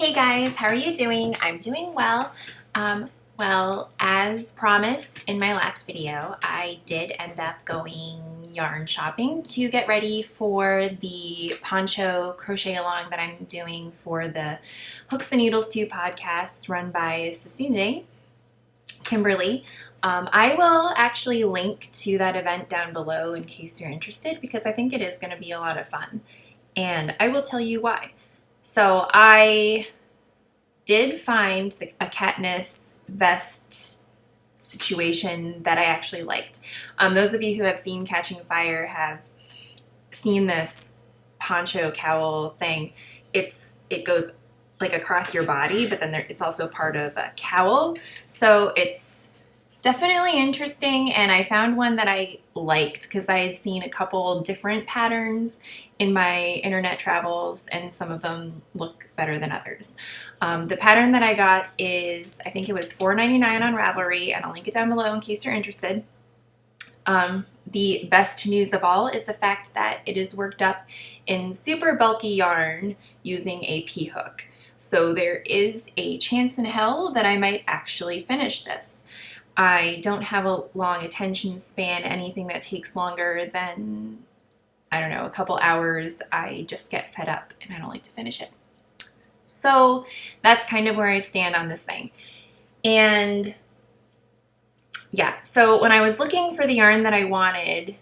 Hey guys, how are you doing? I'm doing well. Well, as promised in my last video, I did end up going yarn shopping to get ready for the Poncho crochet along that I'm doing for the Hooks and Needles 2 podcast run by Sissy Kimberly. I will actually link to that event down below in case you're interested because I think it is going to be a lot of fun. And I will tell you why. So I did find a Katniss vest situation that I actually liked. Those of you who have seen Catching Fire have seen this poncho cowl thing. It goes like across your body, but then it's also part of a cowl. So it's definitely interesting, and I found one that I liked because I had seen a couple different patterns in my internet travels, and some of them look better than others. The pattern that I got is, I think it was $4.99 on Ravelry, and I'll link it down below in case you're interested. The best news of all is the fact that it is worked up in super bulky yarn using a P-hook. So there is a chance in hell that I might actually finish this. I don't have a long attention span. Anything that takes longer than, I don't know, a couple hours, I just get fed up and I don't like to finish it. So that's kind of where I stand on this thing. And yeah, so when I was looking for the yarn that I wanted,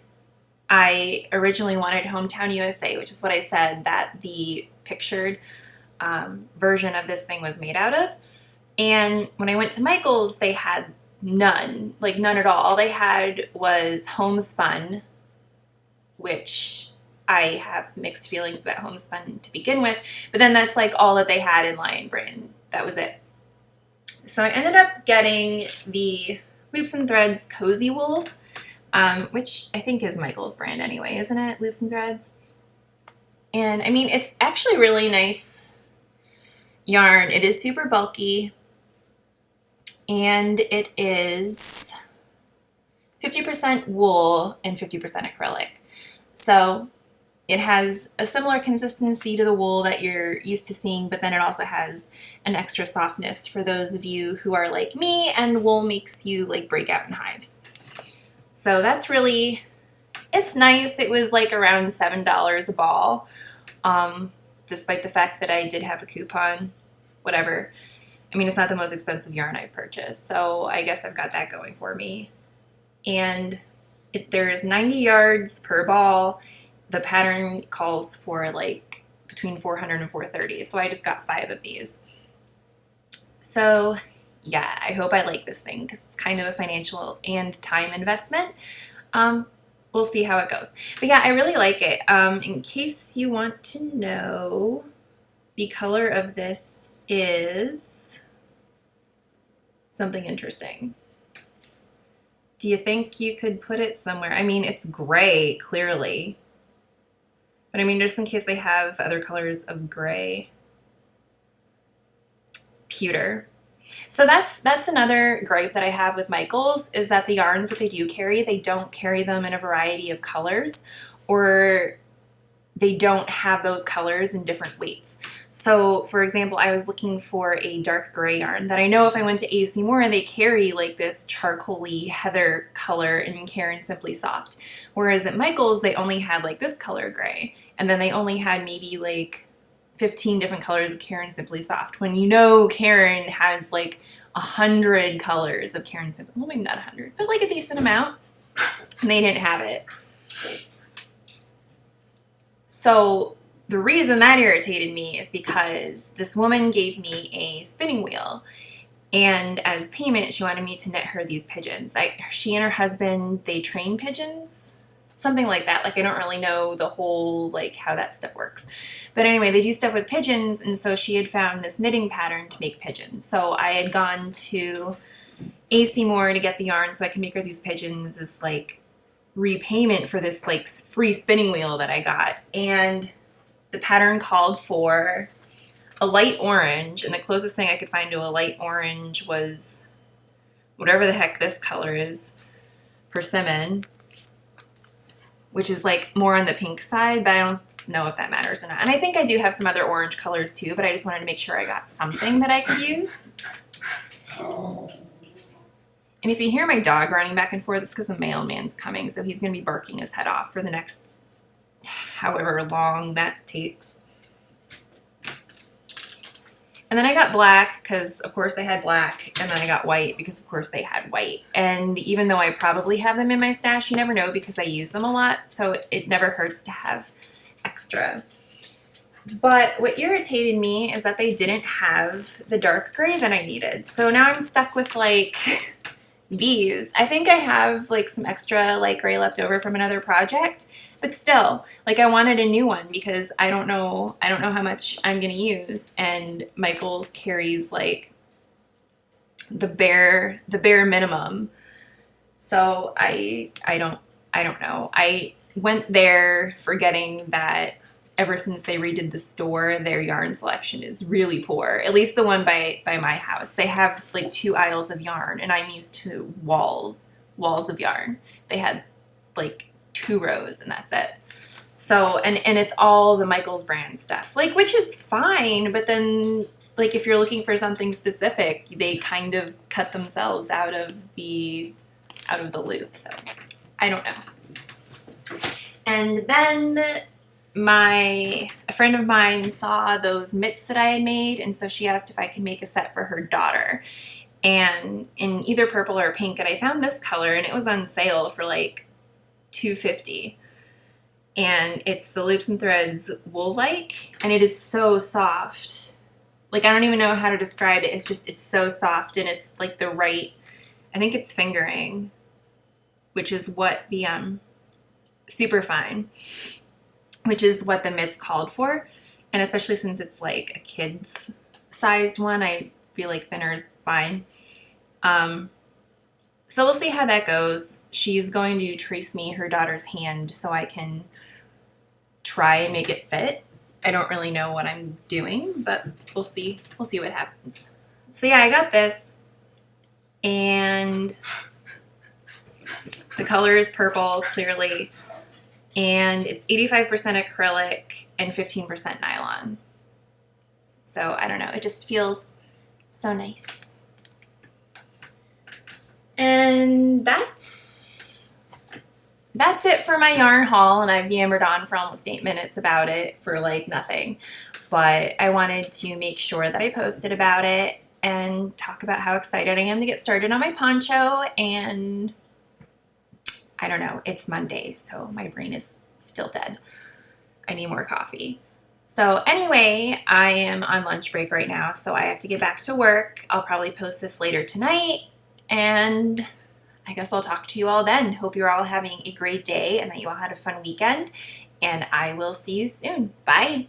I originally wanted Hometown USA, which is what I said that the pictured version of this thing was made out of. And when I went to Michael's, they had none, like none at all. All they had was homespun, which I have mixed feelings about homespun to begin with, but then that's like all that they had in Lion Brand. That was it. So I ended up getting the Loops and Threads Cozy Wool, which I think is Michael's brand anyway, isn't it? Loops and Threads. And I mean, it's actually really nice yarn. It is super bulky, and it is 50% wool and 50% acrylic. So it has a similar consistency to the wool that you're used to seeing, but then it also has an extra softness for those of you who are like me and wool makes you like break out in hives. So that's really, it's nice. It was like around $7 a ball, despite the fact that I did have a coupon, whatever. I mean, it's not the most expensive yarn I've purchased, so I guess I've got that going for me. And there's 90 yards per ball. The pattern calls for like between 400 and 430, so I just got 5 of these. So yeah, I hope I like this thing because it's kind of a financial and time investment. We'll see how it goes. But yeah, I really like it. In case you want to know, the color of this is something interesting. Do you think you could put it somewhere? I mean, it's gray, clearly. But I mean, just in case they have other colors of gray. Pewter. So that's another gripe that I have with Michael's, is that the yarns that they do carry, they don't carry them in a variety of colors, or they don't have those colors in different weights. So for example, I was looking for a dark gray yarn that I know if I went to AC Moore, they carry like this charcoaly heather color in Caron Simply Soft. Whereas at Michael's, they only had like this color gray. And then they only had maybe like 15 different colors of Caron Simply Soft. When you know Caron has like 100 colors of Caron Simply, well maybe not 100, but like a decent amount. And they didn't have it. So the reason that irritated me is because this woman gave me a spinning wheel, and as payment she wanted me to knit her these pigeons. She and her husband, they train pigeons, something like that. Like I don't really know the whole like how that stuff works, but anyway, they do stuff with pigeons, and so she had found this knitting pattern to make pigeons. So I had gone to AC Moore to get the yarn so I can make her these pigeons as like repayment for this like free spinning wheel that I got. And the pattern called for a light orange, and the closest thing I could find to a light orange was whatever the heck this color is, persimmon, which is like more on the pink side, but I don't know if that matters or not. And I think I do have some other orange colors too, but I just wanted to make sure I got something that I could use. And if you hear my dog running back and forth, it's because the mailman's coming, so he's going to be barking his head off for the next however long that takes. And then I got black because, of course, they had black, and then I got white because, of course, they had white. And even though I probably have them in my stash, you never know because I use them a lot, so it never hurts to have extra. But what irritated me is that they didn't have the dark gray that I needed. So now I'm stuck with, like, these. I think I have, like, some extra light gray left over from another project. But still, like, I wanted a new one because I don't know how much I'm going to use. And Michaels carries, like, the bare minimum. So I don't know. I went there forgetting that ever since they redid the store, their yarn selection is really poor. At least the one by my house. They have, like, 2 aisles of yarn, and I'm used to walls of yarn. They had, like, 2 rows and that's it. So, and it's all the Michaels brand stuff, like, which is fine, but then, like, if you're looking for something specific, they kind of cut themselves out of the loop. So I don't know. And then a friend of mine saw those mitts that I had made, and so she asked if I could make a set for her daughter, and in either purple or pink, and I found this color and it was on sale for like $2.50, and it's the Loops and Threads wool-like, and it is so soft. Like, I don't even know how to describe it. It's so soft, and it's like the right, I think it's fingering, which is what the super fine, which is what the mitts called for. And especially since it's like a kid's sized one, I feel like thinner is fine. So we'll see how that goes. She's going to trace me her daughter's hand so I can try and make it fit. I don't really know what I'm doing, but we'll see. We'll see what happens. So yeah, I got this, and the color is purple, clearly, and it's 85% acrylic and 15% nylon. So I don't know, it just feels so nice. And that's it for my yarn haul, and I've yammered on for almost 8 minutes about it for like nothing. But I wanted to make sure that I posted about it and talk about how excited I am to get started on my poncho. And I don't know, it's Monday, so my brain is still dead. I need more coffee. So anyway, I am on lunch break right now, so I have to get back to work. I'll probably post this later tonight, and I guess I'll talk to you all then. Hope you're all having a great day and that you all had a fun weekend, and I will see you soon. Bye.